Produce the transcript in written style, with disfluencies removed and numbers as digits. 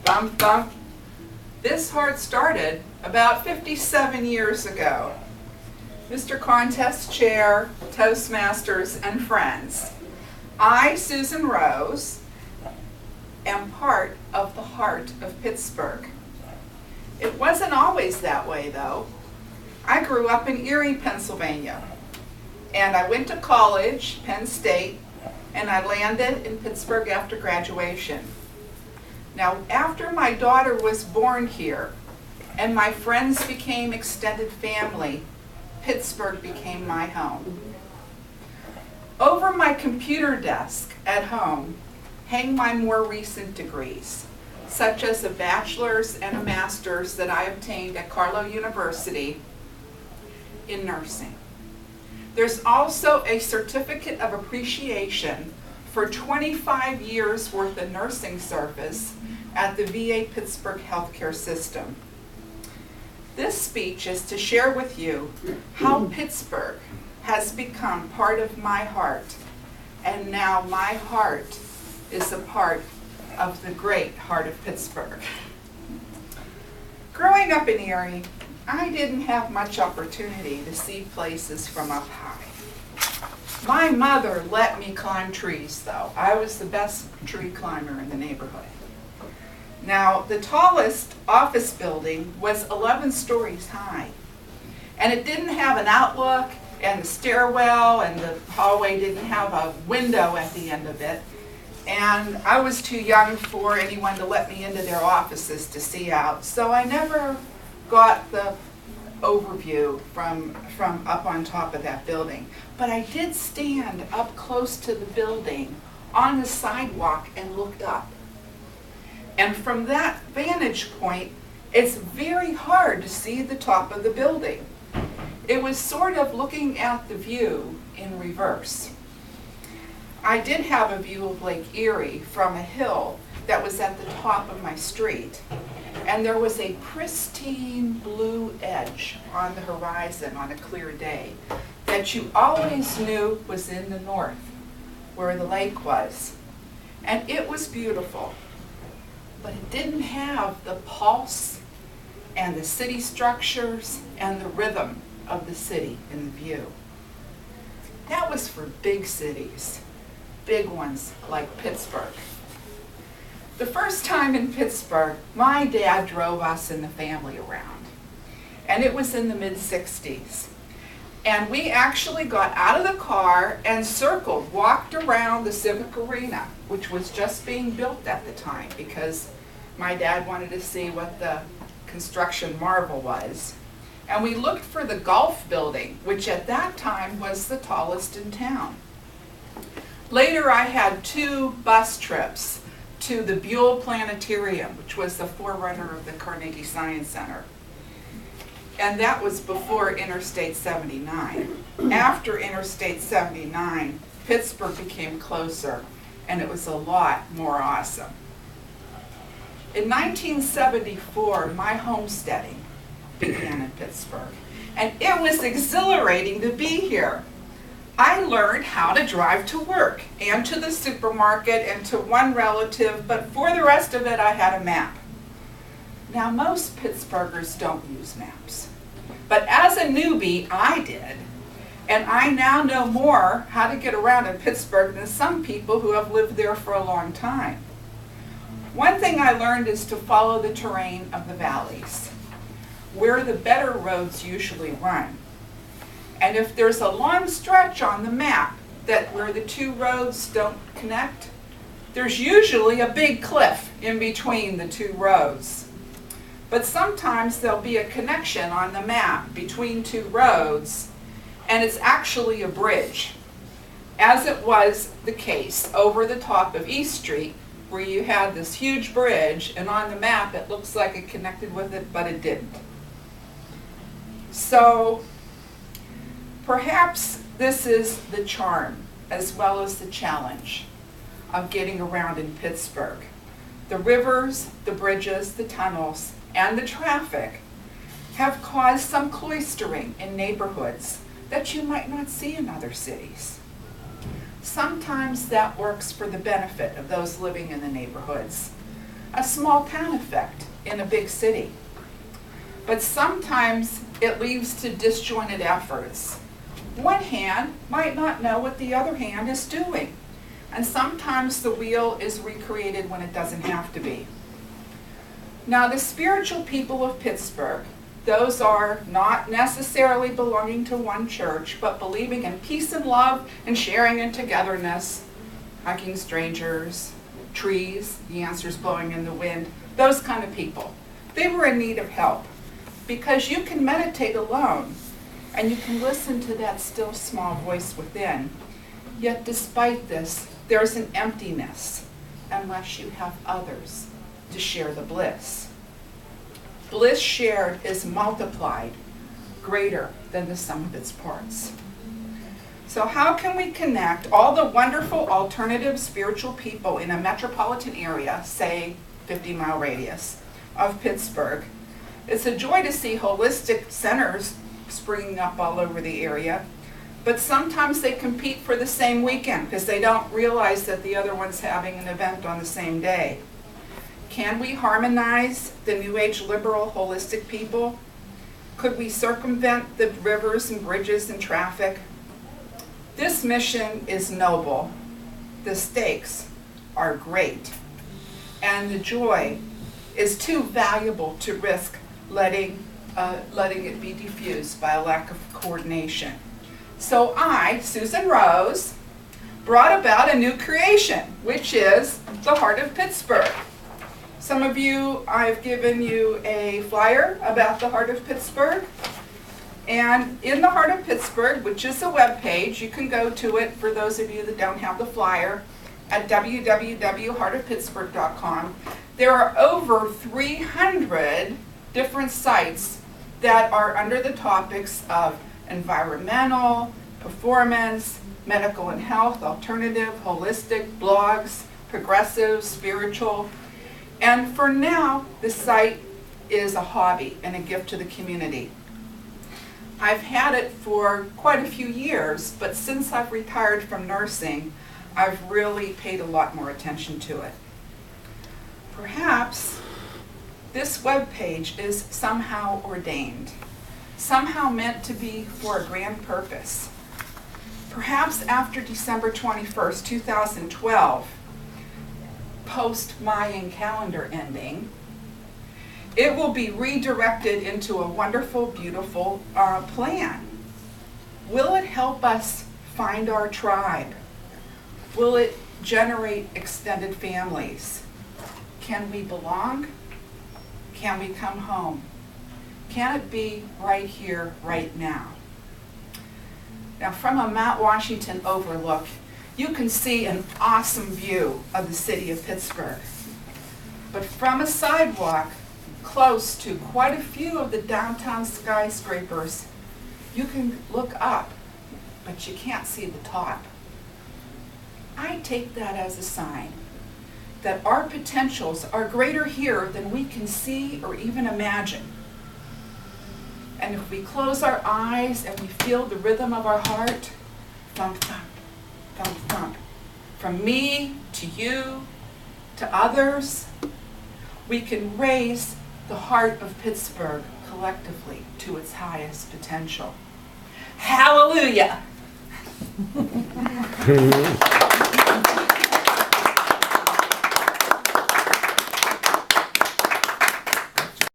Thump, thump. This heart started about 57 years ago. Mr. Contest Chair, Toastmasters, and friends, I, suZENrose, am part of the Heart of Pittsburgh. It wasn't always that way, though. I grew up in Erie, Pennsylvania, and I went to college, Penn State, and I landed in Pittsburgh after graduation. Now, after my daughter was born here, and my friends became extended family, Pittsburgh became my home. Over my computer desk at home hang my more recent degrees, such as a bachelor's and a master's that I obtained at Carlow University in nursing. There's also a certificate of appreciation for 25 years worth of nursing service at the VA Pittsburgh healthcare system. This speech is to share with you how Pittsburgh has become part of my heart, and now my heart is a part of the great Heart of Pittsburgh. Growing up in Erie, I didn't have much opportunity to see places from up high. My mother let me climb trees, though. I was the best tree climber in the neighborhood. Now, the tallest office building was 11 stories high, and it didn't have an outlook, and the stairwell and the hallway didn't have a window at the end of it, and I was too young for anyone to let me into their offices to see out, so I never got the overview from up on top of that building. But I did stand up close to the building on the sidewalk and looked up. And from that vantage point, it's very hard to see the top of the building. It was sort of looking at the view in reverse. I did have a view of Lake Erie from a hill that was at the top of my street. And there was a pristine blue edge on the horizon on a clear day that you always knew was in the north, where the lake was. And it was beautiful. But it didn't have the pulse and the city structures and the rhythm of the city in the view. That was for big cities, big ones like Pittsburgh. The first time in Pittsburgh, my dad drove us and the family around, and it was in the mid-60s. And we actually got out of the car and walked around the Civic Arena, which was just being built at the time because my dad wanted to see what the construction marvel was. And we looked for the golf building, which at that time was the tallest in town. Later, I had 2 bus trips to the Buell Planetarium, which was the forerunner of the Carnegie Science Center. And that was before Interstate 79. After Interstate 79, Pittsburgh became closer, and it was a lot more awesome. In 1974, my homesteading began in Pittsburgh, and it was exhilarating to be here. I learned how to drive to work and to the supermarket and to one relative, but for the rest of it, I had a map. Now, most Pittsburghers don't use maps, but as a newbie, I did, and I now know more how to get around in Pittsburgh than some people who have lived there for a long time. One thing I learned is to follow the terrain of the valleys, where the better roads usually run. And if there's a long stretch on the map where the 2 roads don't connect, there's usually a big cliff in between the 2 roads. But sometimes there'll be a connection on the map between 2 roads, and it's actually a bridge, as it was the case over the top of East Street, where you had this huge bridge, and on the map it looks like it connected with it, but it didn't. So perhaps this is the charm as well as the challenge of getting around in Pittsburgh. The rivers, the bridges, the tunnels, and the traffic have caused some cloistering in neighborhoods that you might not see in other cities. Sometimes that works for the benefit of those living in the neighborhoods, a small town effect in a big city. But sometimes it leads to disjointed efforts. One hand might not know what the other hand is doing, and sometimes the wheel is recreated when it doesn't have to be. Now, the spiritual people of Pittsburgh, those are not necessarily belonging to one church, but believing in peace and love and sharing and togetherness, hugging strangers, trees, the answers blowing in the wind, those kind of people. They were in need of help, because you can meditate alone and you can listen to that still small voice within. Yet despite this, there's an emptiness unless you have others to share the bliss. Bliss shared is multiplied, greater than the sum of its parts. So how can we connect all the wonderful alternative spiritual people in a metropolitan area, say 50-mile radius of Pittsburgh? It's a joy to see holistic centers springing up all over the area, but sometimes they compete for the same weekend because they don't realize that the other one's having an event on the same day. Can we harmonize the New Age liberal holistic people? Could we circumvent the rivers and bridges and traffic? This mission is noble, the stakes are great, and the joy is too valuable to risk letting it be diffused by a lack of coordination. So I, suZENrose, brought about a new creation, which is the Heart of Pittsburgh. Some of you, I've given you a flyer about the Heart of Pittsburgh. And in the Heart of Pittsburgh, which is a web page, you can go to it for those of you that don't have the flyer at www.heartofpittsburgh.com. There are over 300 different sites that are under the topics of environmental, performance, medical and health, alternative, holistic, blogs, progressive, spiritual. And for now, the site is a hobby and a gift to the community. I've had it for quite a few years, but since I've retired from nursing, I've really paid a lot more attention to it. Perhaps this webpage is somehow ordained, somehow meant to be for a grand purpose. Perhaps after December 21st, 2012, post-Mayan calendar ending, it will be redirected into a wonderful, beautiful plan. Will it help us find our tribe? Will it generate extended families? Can we belong? Can we come home? Can it be right here, right now? Now, from a Mount Washington overlook, you can see an awesome view of the city of Pittsburgh. But from a sidewalk close to quite a few of the downtown skyscrapers, you can look up, but you can't see the top. I take that as a sign that our potentials are greater here than we can see or even imagine. And if we close our eyes and we feel the rhythm of our heart, thump, thump, thump, thump, from me to you to others, we can raise the heart of Pittsburgh collectively to its highest potential. Hallelujah!